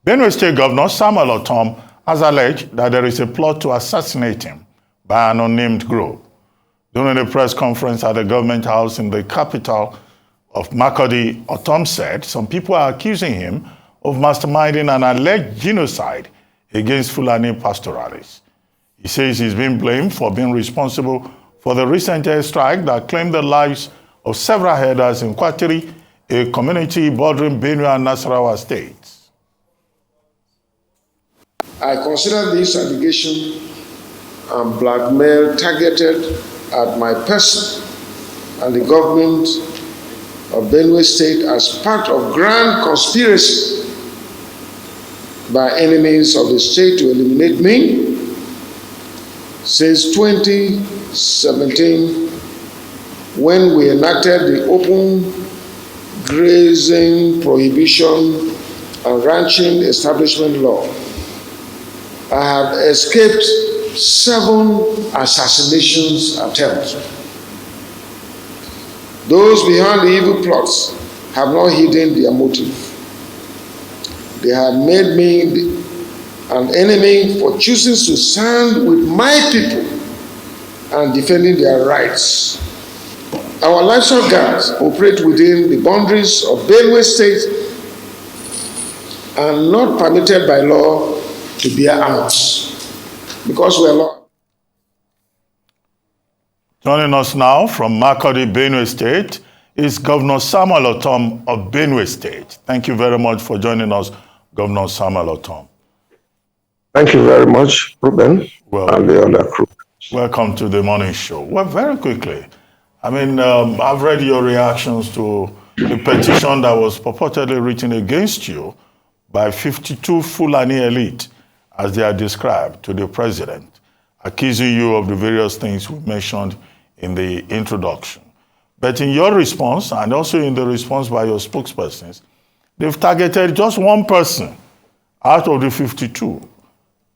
Benue State Governor Samuel Ortom has alleged that there is a plot to assassinate him by an unnamed group. During a press conference at the government house in the capital of Makurdi, Ortom said some people are accusing him of masterminding an alleged genocide against Fulani pastoralists. He says he's been blamed for being responsible for the recent airstrike that claimed the lives of several herders in Kwatiri, a community bordering Benue and Nasarawa states. I consider this allegation and blackmail targeted at my person and the government of Benue State as part of grand conspiracy by enemies of the state to eliminate me. Since 2017, when we enacted the open grazing prohibition and ranching establishment law, I have escaped 7 assassinations attempts. Those behind the evil plots have not hidden their motive. They have made me an enemy for choosing to stand with my people and defending their rights. Our livestock guards operate within the boundaries of Benue State and not permitted by law to bear arms because we are law. Joining us now from Makurdi, Benue State, is Governor Samuel Ortom of Benue State. Thank you very much for joining us, Governor Samuel Ortom. Thank you very much, Ruben, and the other crew. Welcome to the morning show. Well, very quickly, I mean, I've read your reactions to the petition that was purportedly written against you by 52 Fulani elite, as they are described, to the president, accusing you of the various things we mentioned in the introduction. But in your response, and also in the response by your spokespersons, they've targeted just one person out of the 52,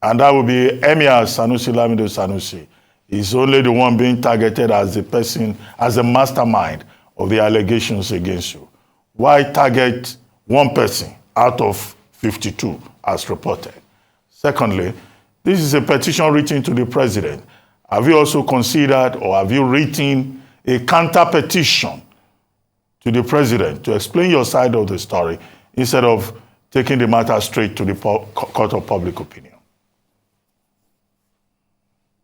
and that would be Emir Sanusi, Lamido Sanusi. He's only the one being targeted as the person, as the mastermind of the allegations against you. Why target one person out of 52 as reported? Secondly, this is a petition written to the president. Have you also considered, or have you written a counter petition to the president to explain your side of the story instead of taking the matter straight to the court of public opinion?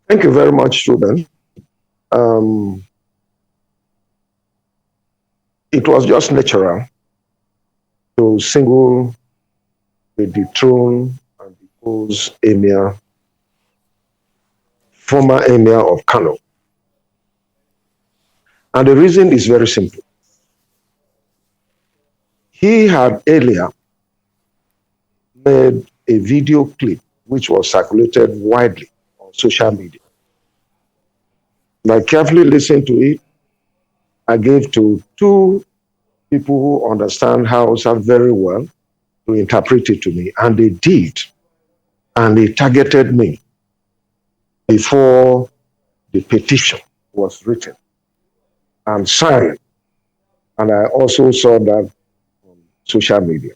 Thank you very much, Ruben. It was just natural to single the dethroned and deposed Emir, former Emir of Kano. And the reason is very simple. He had earlier made a video clip which was circulated widely on social media. I carefully listened to it. I gave to 2 people who understand Hausa very well to interpret it to me, and they did. And they targeted me before the petition was written and signed. And I also saw that on social media.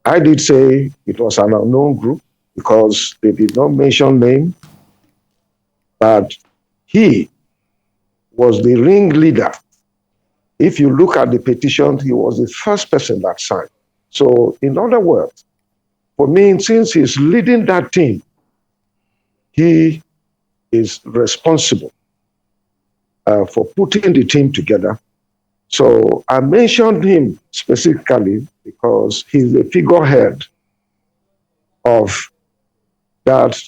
I did say it was an unknown group because they did not mention name, but he was the ringleader. If you look at the petition, he was the first person that signed. So in other words, for me, since he's leading that team, he is responsible for putting the team together. So I mentioned him specifically because he's the figurehead of that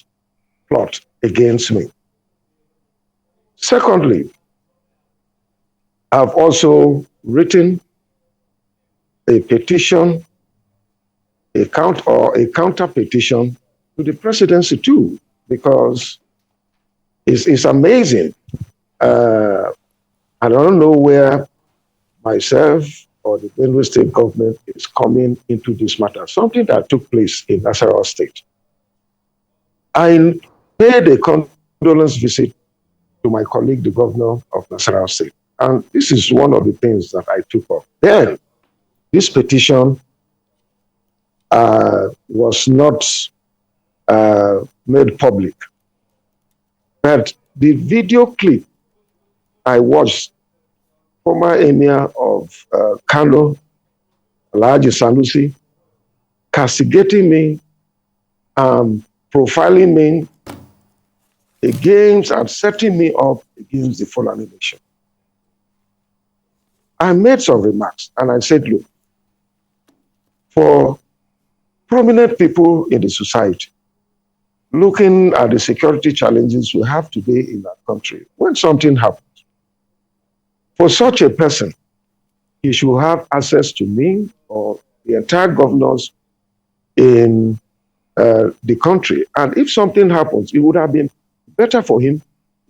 plot against me. Secondly, I've also written a petition, a counter petition to the presidency too, because it's amazing. I don't know where myself or the Benue State government is coming into this matter, something that took place in Nasarawa State. I paid a condolence visit to my colleague, the governor of Nasarawa State. And this is one of the things that I took up. Then, this petition was not made public. But the video clip I watched, former Emir of Kano, Lamido Sanusi, castigating me and profiling me against and setting me up against the Fulani nation. I made some remarks and I said, look, for prominent people in the society, looking at the security challenges we have today in our country, when something happens, for such a person, he should have access to me or the entire governors in the country. And if something happens, it would have been better for him,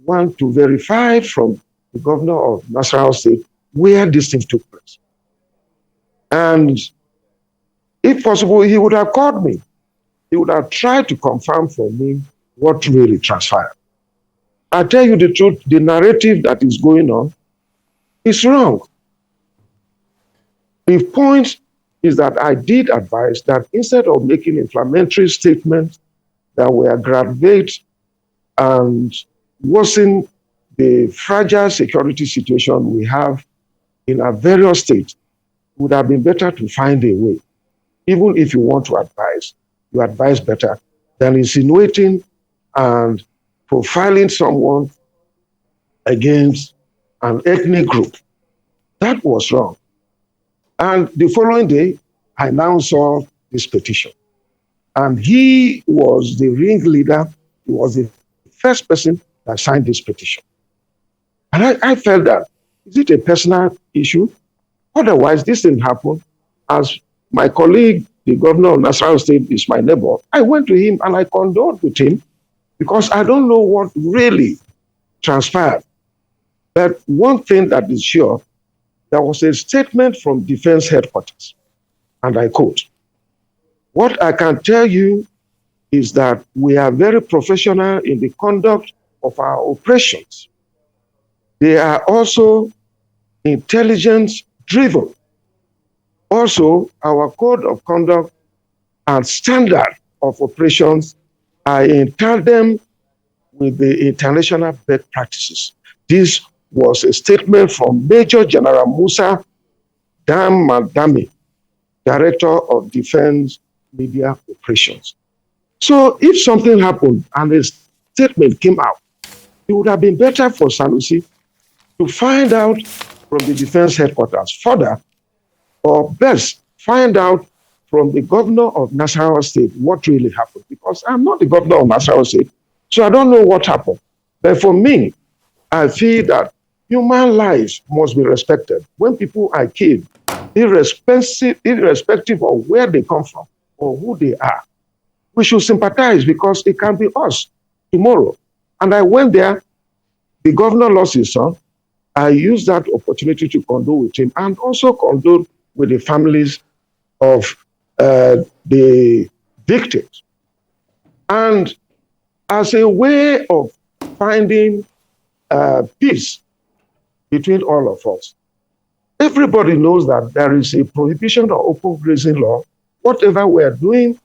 one, to verify from the governor of Nasarawa State where this thing took place. And if possible, he would have called me. He would have tried to confirm for me what really transpired. I tell you the truth, the narrative that is going on is wrong. The point is that I did advise that instead of making inflammatory statements that will aggravate and worsen the fragile security situation we have in our various states, it would have been better to find a way. Even if you want to advise, you advise better than insinuating and profiling someone against an ethnic group. That was wrong. And the following day, I now saw this petition. And he was the ringleader. He was the first person that signed this petition. And I felt that, is it a personal issue? Otherwise, this didn't happen. As my colleague, the governor of Nasarawa State, is my neighbor, I went to him and I condoled with him because I don't know what really transpired. But one thing that is sure, there was a statement from Defense Headquarters, and I quote, "What I can tell you is that we are very professional in the conduct of our operations. They are also intelligence-driven. Also, our code of conduct and standard of operations are in tandem with the international best practices." This was a statement from Major General Musa Damadami, Director of Defense Media Operations. So if something happened and a statement came out, it would have been better for Sanusi to find out from the Defense Headquarters further, or best, find out from the governor of Nasarawa State what really happened, because I'm not the governor of Nasarawa State, so I don't know what happened. But for me, I feel that human lives must be respected. When people are killed, irrespective of where they come from or who they are, we should sympathize because it can be us tomorrow. And I went there, the governor lost his son. I used that opportunity to condole with him and also condole with the families of the victims. And as a way of finding peace between all of us, everybody knows that there is a prohibition of open grazing law. Whatever we are doing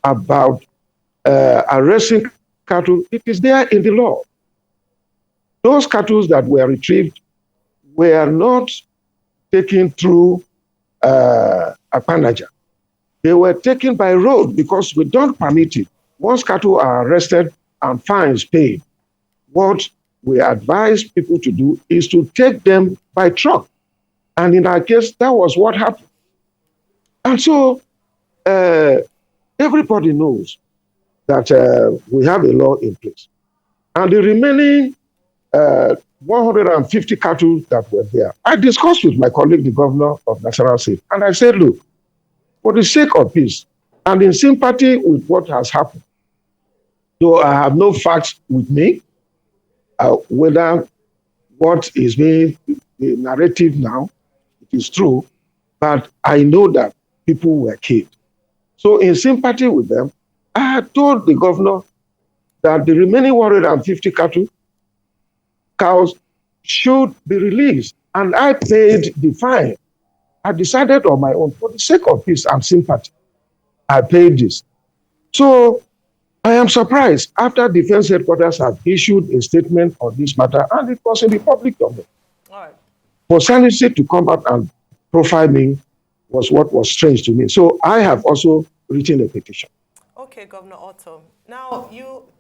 about arresting cattle, it is there in the law. Those cattle that were retrieved were not taken through Apanaja. They were taken by road because we don't permit it. Once cattle are arrested and fines paid, what we advise people to do is to take them by truck. And in our case, that was what happened. And so everybody knows that we have a law in place. And the remaining 150 cattle that were there, I discussed with my colleague, the governor of Nasarawa State, and I said, look, for the sake of peace and in sympathy with what has happened, though I have no facts with me, whether what is being the narrative now, it is true, but I know that people were killed. So in sympathy with them, I had told the governor that the remaining 150 cows should be released. And I paid the fine. I decided on my own for the sake of peace and sympathy. I paid this. So I am surprised after Defense Headquarters have issued a statement on this matter, and it was in the public domain. All right. For Sanusi to come out and profile me was what was strange to me. So I have also written a petition. Okay, Governor Ortom. Now,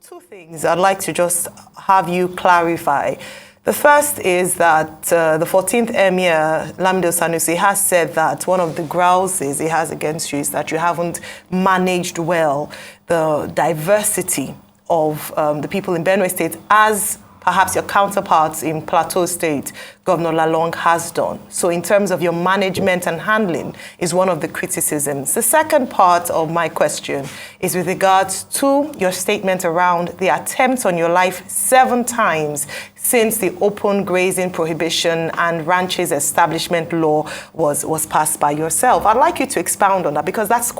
two things I'd like to just have you clarify. The first is that the 14th Emir, Lamido Sanusi, has said that one of the grouses he has against you is that you haven't managed well the diversity of the people in Benue State, as perhaps your counterparts in Plateau State, Governor Lalong, has done. So in terms of your management and handling is one of the criticisms. The second part of my question is with regards to your statement around the attempts on your life 7 times since the open grazing prohibition and ranches establishment law was passed by yourself. I'd like you to expound on that, because that's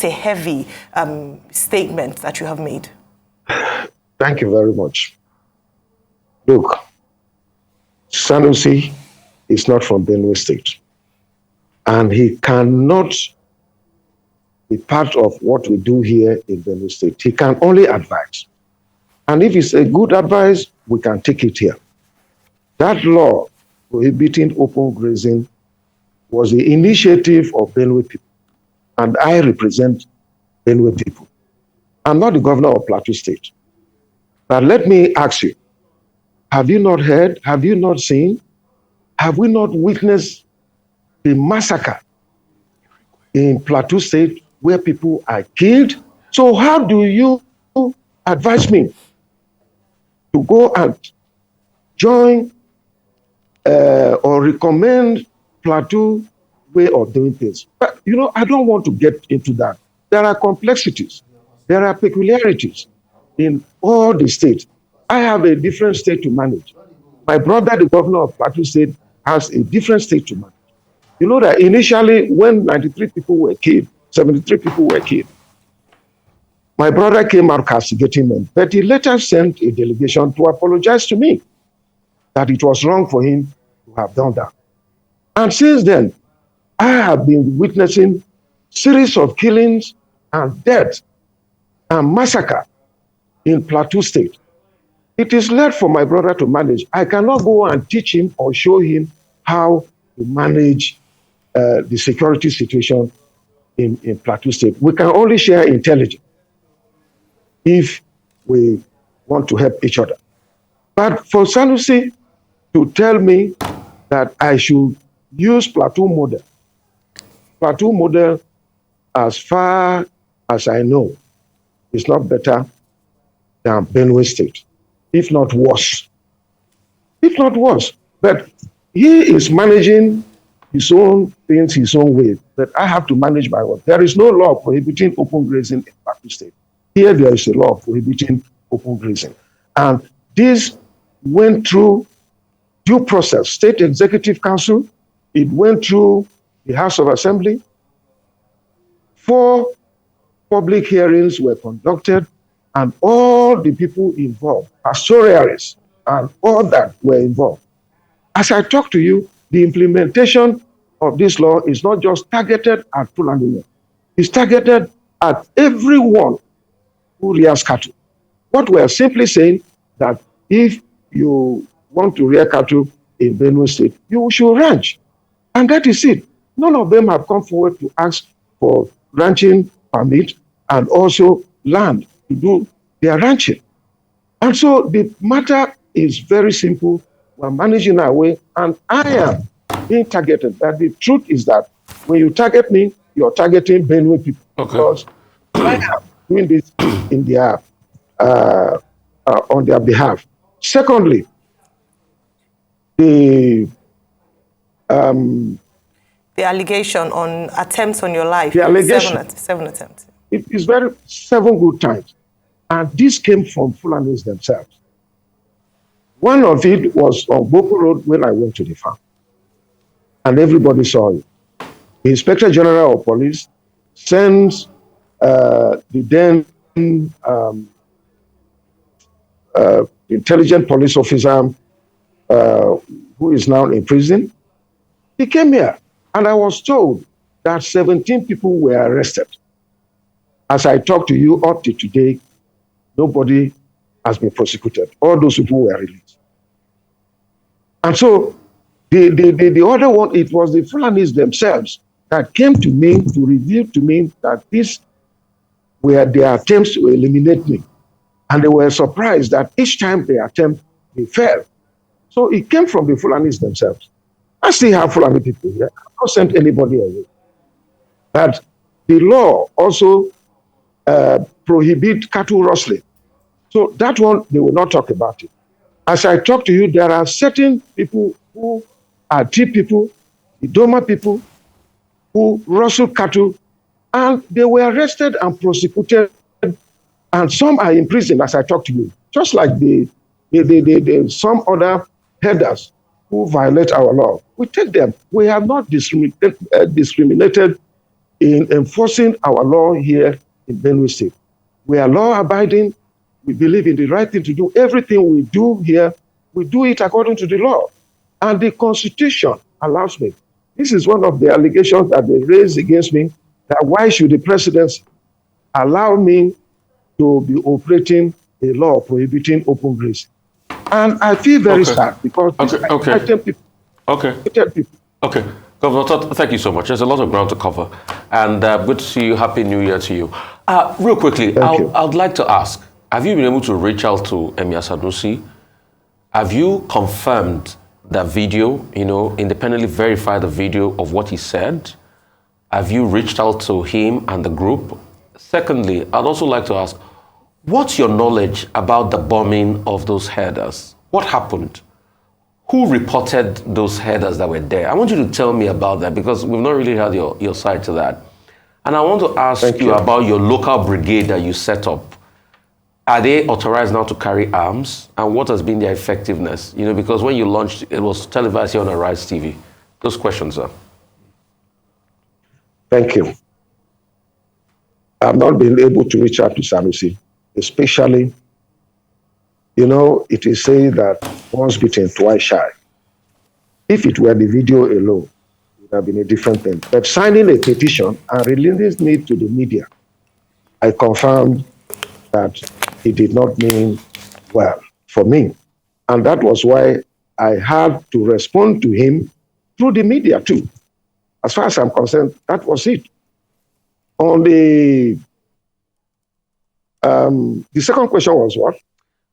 a heavy statement that you have made. Thank you very much. Look, Sanusi is not from Benue State, and he cannot be part of what we do here in Benue State. He can only advise. And if it's a good advice, we can take it here. That law prohibiting open grazing was the initiative of Benue people, and I represent Benue people. I'm not the governor of Plateau State. But let me ask you, have you not heard? Have you not seen? Have we not witnessed the massacre in Plateau State where people are killed? So how do you advise me to go and join or recommend Plateau way of doing things? But, I don't want to get into that. There are complexities. There are peculiarities in all the states. I have a different state to manage. My brother, the governor of Plateau State, has a different state to manage. You know that initially when 93 people were killed, 73 people were killed, my brother came out castigating them, but he later sent a delegation to apologize to me that it was wrong for him to have done that. And since then, I have been witnessing series of killings and deaths and massacre in Plateau State. It is left for my brother to manage. I cannot go and teach him or show him how to manage the security situation in Plateau State. We can only share intelligence if we want to help each other. But for Sanusi to tell me that I should use Plateau model, as far as I know, is not better than Benue State, if not worse. If not worse. But he is managing his own things his own way. But I have to manage my own. There is no law prohibiting open grazing in Plateau State. Here there is a law prohibiting open grazing. And this went through due process. State Executive Council, it went through the House of Assembly. 4 public hearings were conducted, and all the people involved, pastoralists and all that were involved. As I talk to you, the implementation of this law is not just targeted at Fulani men. It's targeted at everyone who rears cattle. What we are simply saying that if you want to rear cattle in Benue State, you should ranch. And that is it. None of them have come forward to ask for ranching permit and also land to do their ranching. And so the matter is very simple. We're managing our way, and I am being targeted. But the truth is that when you target me, you're targeting Benue people. Okay. Because I am doing this in their, on their behalf. Secondly, the allegation on attempts on your life. The allegation. 7 attempts. It is 7 good times. And this came from Fulanis themselves. One of it was on Boko Road when I went to the farm. And everybody saw it. The Inspector General of Police sends the then intelligent police officer who is now in prison. He came here, and I was told that 17 people were arrested. As I talk to you up to today, nobody has been prosecuted. All those people were released. And so the other one, it was the Fulanis themselves that came to me to reveal to me that these were their attempts to eliminate me. And they were surprised that each time they attempt, they failed. So it came from the Fulanis themselves. I still have Fulani people here. I've not sent anybody away. But the law also prohibits cattle rustling. So that one, they will not talk about it. As I talk to you, there are certain people who are Tea people, the Doma people, who rustle cattle, and they were arrested and prosecuted, and some are in prison as I talk to you. Just like some other headers who violate our law. We take them. We have not discriminated in enforcing our law here in Benue State. We are law-abiding. We believe in the right thing to do. Everything we do here, we do it according to the law. And the Constitution allows me. This is one of the allegations that they raised against me, that why should the presidency allow me to be operating a law prohibiting open grazing? And I feel very sad because I tell people. Okay. Governor, thank you so much. There's a lot of ground to cover. And good to see you. Happy New Year to you. Real quickly, I'd like to ask, have you been able to reach out to Emir Sanusi? Have you confirmed that video, independently verified the video of what he said? Have you reached out to him and the group? Secondly, I'd also like to ask, what's your knowledge about the bombing of those headers? What happened? Who reported those headers that were there? I want you to tell me about that because we've not really heard your side to that. And I want to ask you about your local brigade that you set up. Are they authorized now to carry arms? And what has been their effectiveness? Because when you launched, it was televised here on Arise TV. Those questions, sir. Thank you. I've not been able to reach out to Sanusi, especially, it is saying that once bitten, twice shy. If it were the video alone, it would have been a different thing. But signing a petition and releasing it to the media, I confirmed that it did not mean well for me. And that was why I had to respond to him through the media too. As far as I'm concerned, that was it. On the second question was what?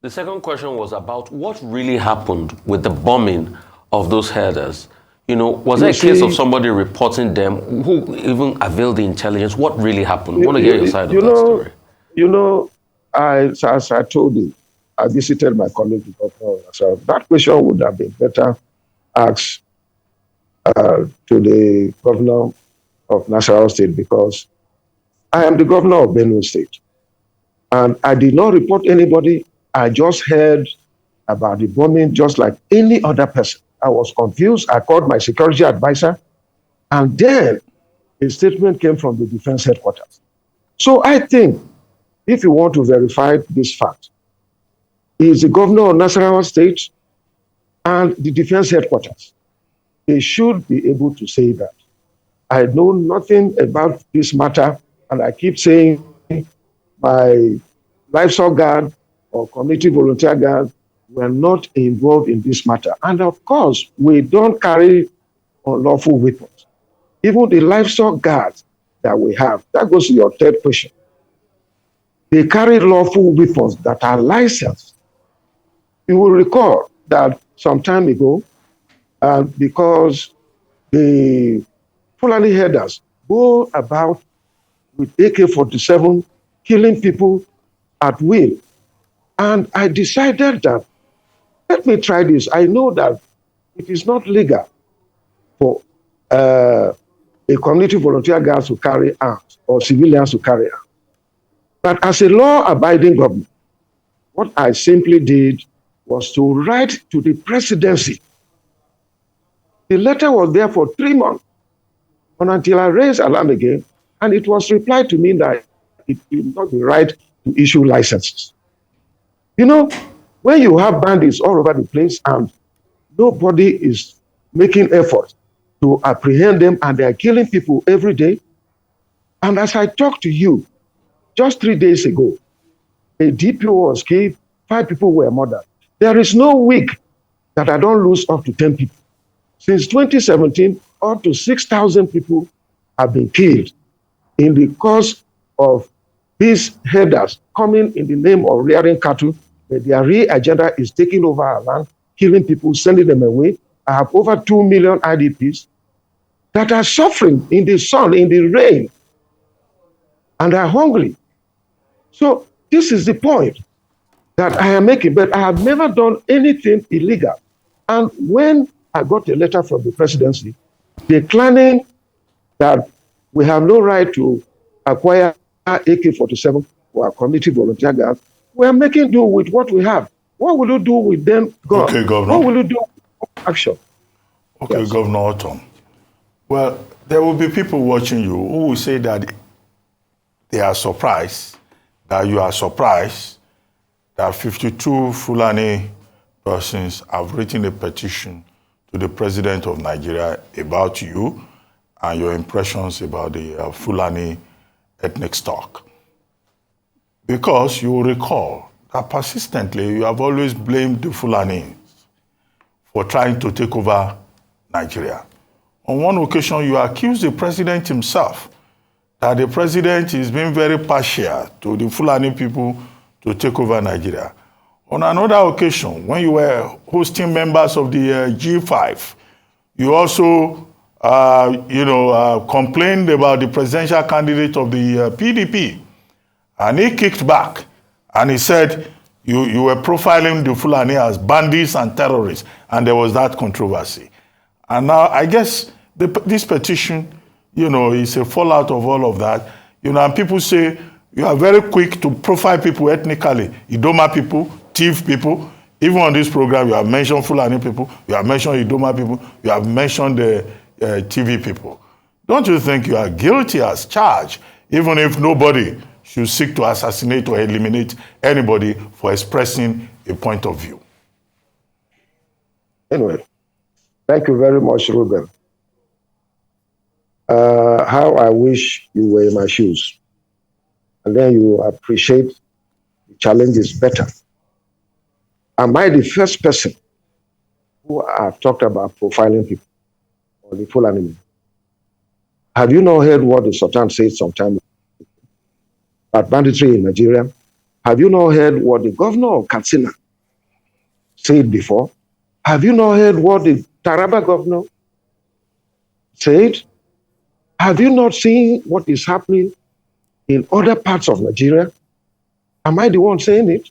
The second question was about what really happened with the bombing of those headers. Was there a case of somebody reporting them who even availed the intelligence? What really happened? I want to get your side of that story. As I told you, I visited my colleague, so that question would have been better asked to the governor of Nasarawa State because I am the governor of Benue State. And I did not report anybody. I just heard about the bombing just like any other person. I was confused. I called my security advisor. And then a statement came from the defense headquarters. So I think if you want to verify this fact, is the governor of Nasarawa State and the defense headquarters. They should be able to say that. I know nothing about this matter, and I keep saying my livestock guard or community volunteer guard were not involved in this matter. And of course, we don't carry unlawful weapons. Even the livestock guards that we have, that goes to your third question. They carry lawful weapons that are licensed. You will recall that some time ago, because the Fulani headers go about with AK-47 killing people at will. And I decided that, let me try this. I know that it is not legal for a community volunteer guard to carry arms or civilians to carry arms. But as a law-abiding government, what I simply did was to write to the presidency. The letter was there for 3 months, and until I raised alarm again, and it was replied to me that it will not be right to issue licenses. When you have bandits all over the place and nobody is making effort to apprehend them and they are killing people every day, and as I talk to you, just 3 days ago, a DPO was killed, 5 people were murdered. There is no week that I don't lose up to 10 people. Since 2017, up to 6,000 people have been killed in the course of these herders coming in the name of rearing cattle, but their real agenda is taking over our land, killing people, sending them away. I have over 2 million IDPs that are suffering in the sun, in the rain, and are hungry. So this is the point that I am making, but I have never done anything illegal. And when I got a letter from the presidency declaring that we have no right to acquire AK-47 for our community volunteer guards, we are making do with what we have. What will you do with them gone? Okay, Governor. What will you do with action? Okay, Yes. Governor Ortom. Well, there will be people watching you who will say that they are surprised, that you are surprised that 52 Fulani persons have written a petition to the President of Nigeria about you and your impressions about the Fulani ethnic stock. Because you will recall that persistently you have always blamed the Fulani for trying to take over Nigeria. On one occasion, you accused the president himself that the president is being very partial to the Fulani people to take over Nigeria. On another occasion, when you were hosting members of the G5, you also complained about the presidential candidate of the PDP. And he kicked back and he said you were profiling the Fulani as bandits and terrorists, and there was that controversy. And now I guess this petition, is a fallout of all of that. And people say you are very quick to profile people ethnically, Idoma people, Tiv people. Even on this program, you have mentioned Fulani people, you have mentioned Idoma people, you have mentioned the TV people. Don't you think you are guilty as charged, even if nobody should seek to assassinate or eliminate anybody for expressing a point of view? Anyway, thank you very much, Ruben. How I wish you were in my shoes. And then you appreciate the challenges better. Am I the first person who have talked about profiling people or the full enemy? Have you not heard what the Sultan said sometime about banditry in Nigeria? Have you not heard what the governor of Katsina said before? Have you not heard what the Taraba governor said? Have you not seen what is happening in other parts of Nigeria? Am I the one saying it?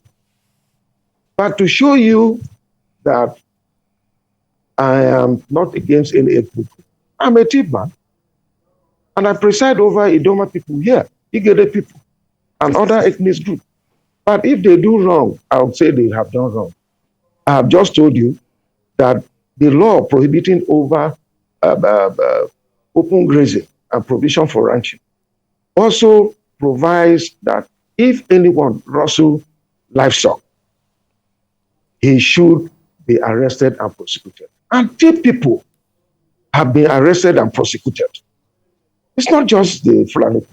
But to show you that I am not against any ethnic group, I'm a Tiv man. And I preside over Idoma people here, Igede people, and other ethnic groups. But if they do wrong, I would say they have done wrong. I have just told you that the law prohibiting over open grazing and provision for ranching also provides that if anyone rustles livestock, he should be arrested and prosecuted. And 10 people have been arrested and prosecuted. It's not just the Fulani.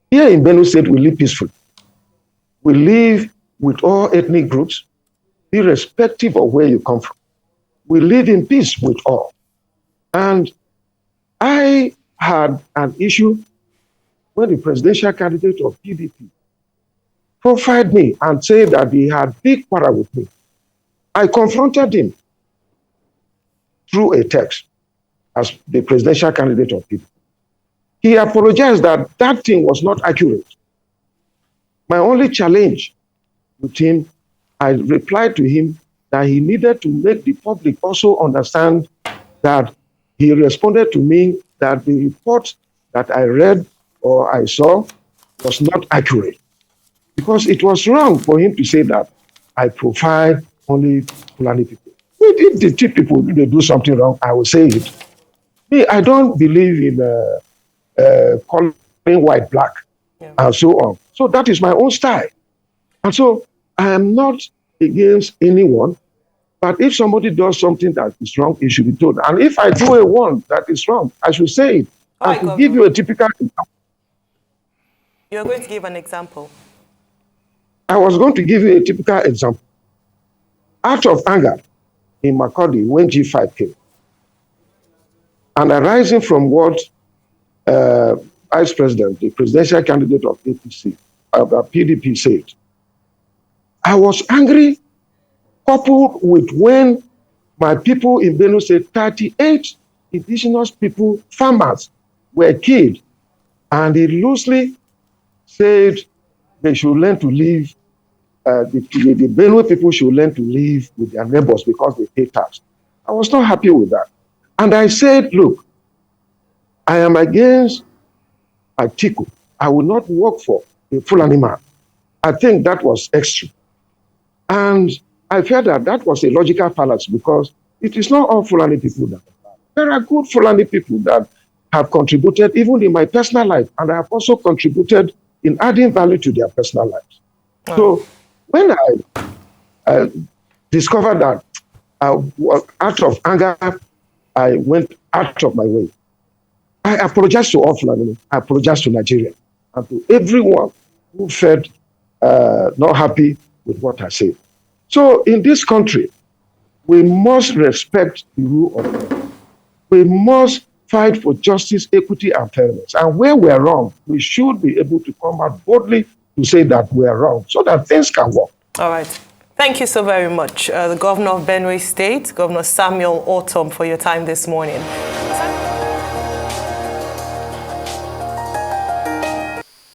Here in Benue State, we live peacefully. We live with all ethnic groups, irrespective of where you come from. We live in peace with all. And I had an issue when the presidential candidate of PDP profiled me and said that he had big quarrel with me. I confronted him through a text as the presidential candidate of PDP. He apologized that that thing was not accurate. My only challenge with him, I replied to him that he needed to make the public also understand that he responded to me that the report that I read or I saw was not accurate. Because it was wrong for him to say that I profile only Fulani people. If the Tiv people, if they do something wrong, I will say it. Me, I don't believe in calling white black and so on. So that is my own style. And so I am not against anyone, but if somebody does something that is wrong, it should be told. And if I do a one that is wrong, I should say it. I could give you a typical example. You're going to give an example. I was going to give you a typical example. Out of anger in Makurdi when G5 came, and arising from what Vice President, the presidential candidate of APC, PDP said, I was angry, coupled with when my people in Benue State, 38 indigenous people, farmers, were killed, and he loosely said they should learn to live, the Benue people should learn to live with their neighbors because they pay tax. I was not happy with that. And I said, look, I am against Atiku. I will not work for a Fulani man. I think that was extreme. And I felt that that was a logical fallacy because it is not all Fulani people that are bad. There are good Fulani people that have contributed even in my personal life, and I have also contributed in adding value to their personal lives. Oh. So when I discovered that out of anger, I went out of my way. I apologize to all Fulani. I apologize to Nigeria and to everyone who felt not happy with what I said. So in this country, we must respect the rule of law. We must fight for justice, equity, and fairness. And where we are wrong, we should be able to come out boldly to say that we are wrong so that things can work. All right. Thank you so very much, the Governor of Benue State, Governor Samuel Ortom, for your time this morning.